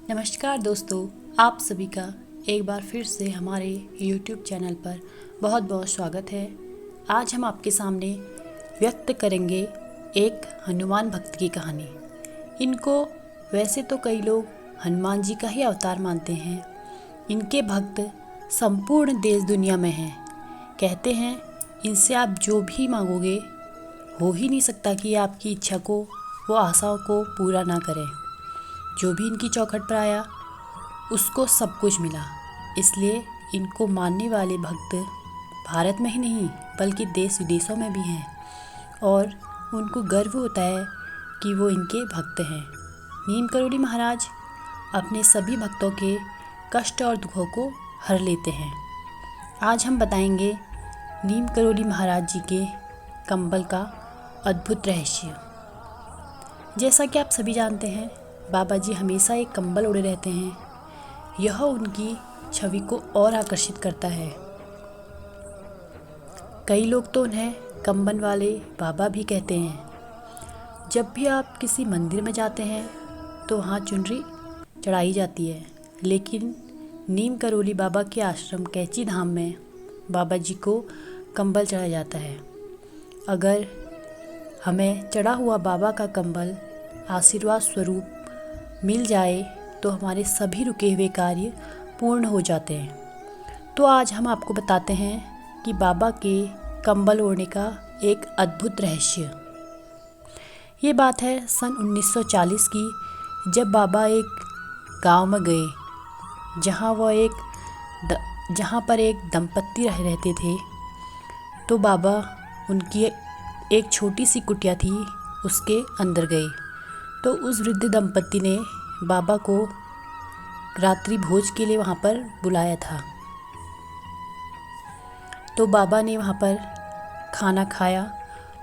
नमस्कार दोस्तों, आप सभी का एक बार फिर से हमारे YouTube चैनल पर बहुत बहुत स्वागत है। आज हम आपके सामने व्यक्त करेंगे एक हनुमान भक्त की कहानी। इनको वैसे तो कई लोग हनुमान जी का ही अवतार मानते हैं। इनके भक्त संपूर्ण देश दुनिया में हैं। कहते हैं इनसे आप जो भी मांगोगे हो ही नहीं सकता कि आपकी इच्छा को, वो आशाओं को पूरा ना करें। जो भी इनकी चौखट पर आया उसको सब कुछ मिला। इसलिए इनको मानने वाले भक्त भारत में ही नहीं बल्कि देश विदेशों में भी हैं और उनको गर्व होता है कि वो इनके भक्त हैं। नीम करोली महाराज अपने सभी भक्तों के कष्ट और दुखों को हर लेते हैं। आज हम बताएंगे नीम करोली महाराज जी के कंबल का अद्भुत रहस्य। जैसा कि आप सभी जानते हैं, बाबा जी हमेशा एक कंबल ओढ़े रहते हैं। यह उनकी छवि को और आकर्षित करता है। कई लोग तो उन्हें कंबल वाले बाबा भी कहते हैं। जब भी आप किसी मंदिर में जाते हैं तो वहाँ चुनरी चढ़ाई जाती है, लेकिन नीम करोली बाबा के आश्रम कैची धाम में बाबा जी को कंबल चढ़ाया जाता है। अगर हमें चढ़ा हुआ बाबा का कंबल आशीर्वाद स्वरूप मिल जाए तो हमारे सभी रुके हुए कार्य पूर्ण हो जाते हैं। तो आज हम आपको बताते हैं कि बाबा के कंबल ओढ़ने का एक अद्भुत रहस्य। ये बात है सन 1940 की, जब बाबा एक गांव में गए जहां पर एक दंपत्ति रहते थे। तो बाबा उनकी एक छोटी सी कुटिया थी, उसके अंदर गए तो उस वृद्ध दंपत्ति ने बाबा को रात्रि भोज के लिए वहाँ पर बुलाया था। तो बाबा ने वहाँ पर खाना खाया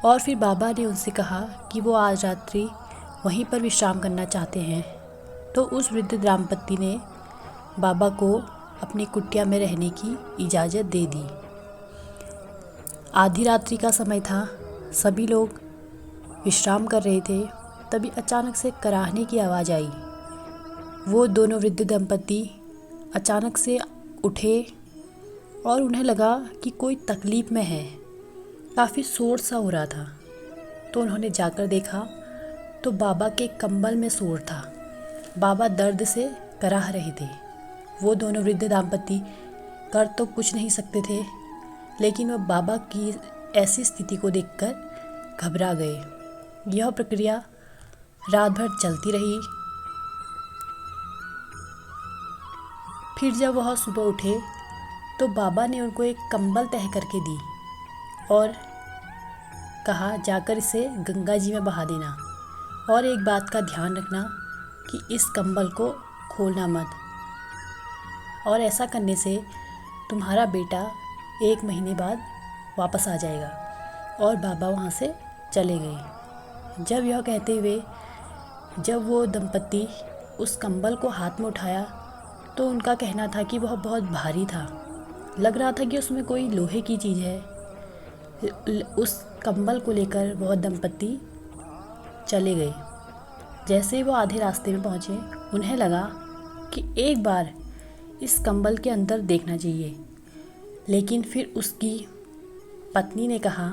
और फिर बाबा ने उनसे कहा कि वो आज रात्रि वहीं पर विश्राम करना चाहते हैं। तो उस वृद्ध दंपत्ति ने बाबा को अपनी कुटिया में रहने की इजाज़त दे दी। आधी रात्रि का समय था, सभी लोग विश्राम कर रहे थे। तभी अचानक से कराहने की आवाज़ आई। वो दोनों वृद्ध दंपत्ति अचानक से उठे और उन्हें लगा कि कोई तकलीफ़ में है। काफ़ी शोर सा हो रहा था। तो उन्होंने जाकर देखा तो बाबा के कंबल में शोर था। बाबा दर्द से कराह रहे थे। वो दोनों वृद्ध दंपत्ति कर तो कुछ नहीं सकते थे, लेकिन वह बाबा की ऐसी स्थिति को देखकर घबरा गए। यह प्रक्रिया रात भर चलती रही। फिर जब वह सुबह उठे तो बाबा ने उनको एक कंबल तह करके दी और कहा जाकर इसे गंगा जी में बहा देना, और एक बात का ध्यान रखना कि इस कंबल को खोलना मत, और ऐसा करने से तुम्हारा बेटा 1 महीने बाद वापस आ जाएगा। और बाबा वहाँ से चले गए। जब यह कहते हुए जब वो दंपत्ति उस कंबल को हाथ में उठाया तो उनका कहना था कि वह बहुत भारी था। लग रहा था कि उसमें कोई लोहे की चीज़ है। उस कंबल को लेकर वह दंपत्ति चले गए। जैसे ही वो आधे रास्ते में पहुँचे, उन्हें लगा कि एक बार इस कंबल के अंदर देखना चाहिए। लेकिन फिर उसकी पत्नी ने कहा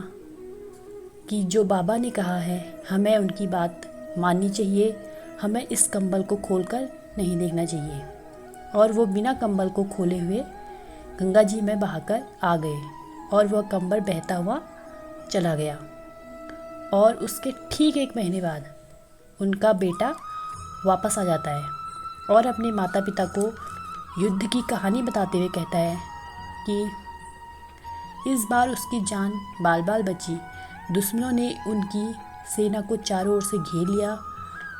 कि जो बाबा ने कहा है हमें उनकी बात माननी चाहिए, हमें इस कंबल को खोलकर नहीं देखना चाहिए। और वो बिना कंबल को खोले हुए गंगा जी में बहाकर आ गए और वह कंबल बहता हुआ चला गया। और उसके ठीक 1 महीने बाद उनका बेटा वापस आ जाता है और अपने माता पिता को युद्ध की कहानी बताते हुए कहता है कि इस बार उसकी जान बाल बाल बची। दुश्मनों ने उनकी सेना को चारों ओर से घेर लिया।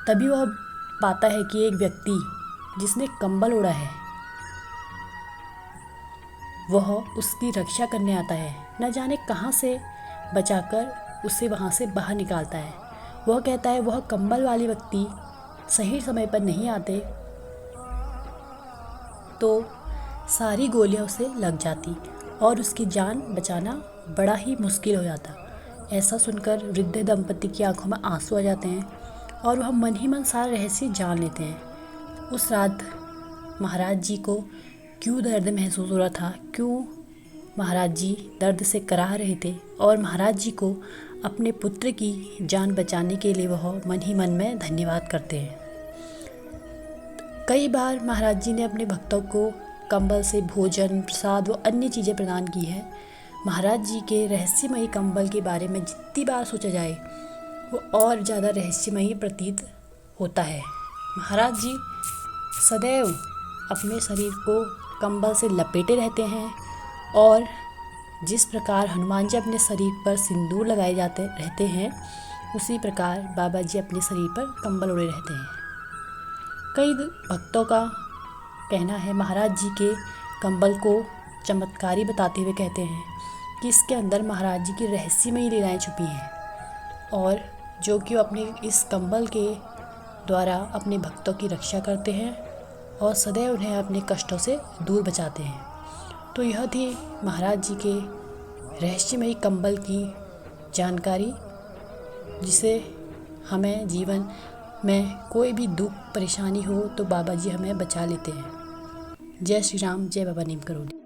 तभी वह पाता है कि एक व्यक्ति जिसने कंबल ओढ़ा है वह उसकी रक्षा करने आता है। न जाने कहाँ से बचाकर उसे वहाँ से बाहर निकालता है। वह कहता है वह कंबल वाले व्यक्ति सही समय पर नहीं आते तो सारी गोलियां उसे लग जाती और उसकी जान बचाना बड़ा ही मुश्किल हो जाता। ऐसा सुनकर वृद्ध दंपत्ति की आंखों में आंसू आ जाते हैं और वह मन ही मन सारा रहस्य जान लेते हैं। उस रात महाराज जी को क्यों दर्द महसूस हो रहा था, क्यों महाराज जी दर्द से कराह रहे थे, और महाराज जी को अपने पुत्र की जान बचाने के लिए वह मन ही मन में धन्यवाद करते हैं। कई बार महाराज जी ने अपने भक्तों को कंबल से भोजन, प्रसाद व अन्य चीज़ें प्रदान की हैं। महाराज जी के रहस्यमयी कंबल के बारे में जितनी बार सोचा जाए वो और ज़्यादा रहस्यमयी प्रतीत होता है। महाराज जी सदैव अपने शरीर को कंबल से लपेटे रहते हैं, और जिस प्रकार हनुमान जी अपने शरीर पर सिंदूर लगाए जाते रहते हैं, उसी प्रकार बाबा जी अपने शरीर पर कंबल ओढ़े रहते हैं। कई भक्तों का कहना है, महाराज जी के कंबल को चमत्कारी बताते हुए कहते हैं कि इसके अंदर महाराज जी की रहस्यमयी लीलाएं छुपी हैं, और जो कि वो अपने इस कंबल के द्वारा अपने भक्तों की रक्षा करते हैं और सदैव उन्हें अपने कष्टों से दूर बचाते हैं। तो यह थी महाराज जी के रहस्यमयी कंबल की जानकारी, जिसे हमें जीवन में कोई भी दुख परेशानी हो तो बाबा जी हमें बचा लेते हैं। जय श्री राम, जय बाबा नीम करोली।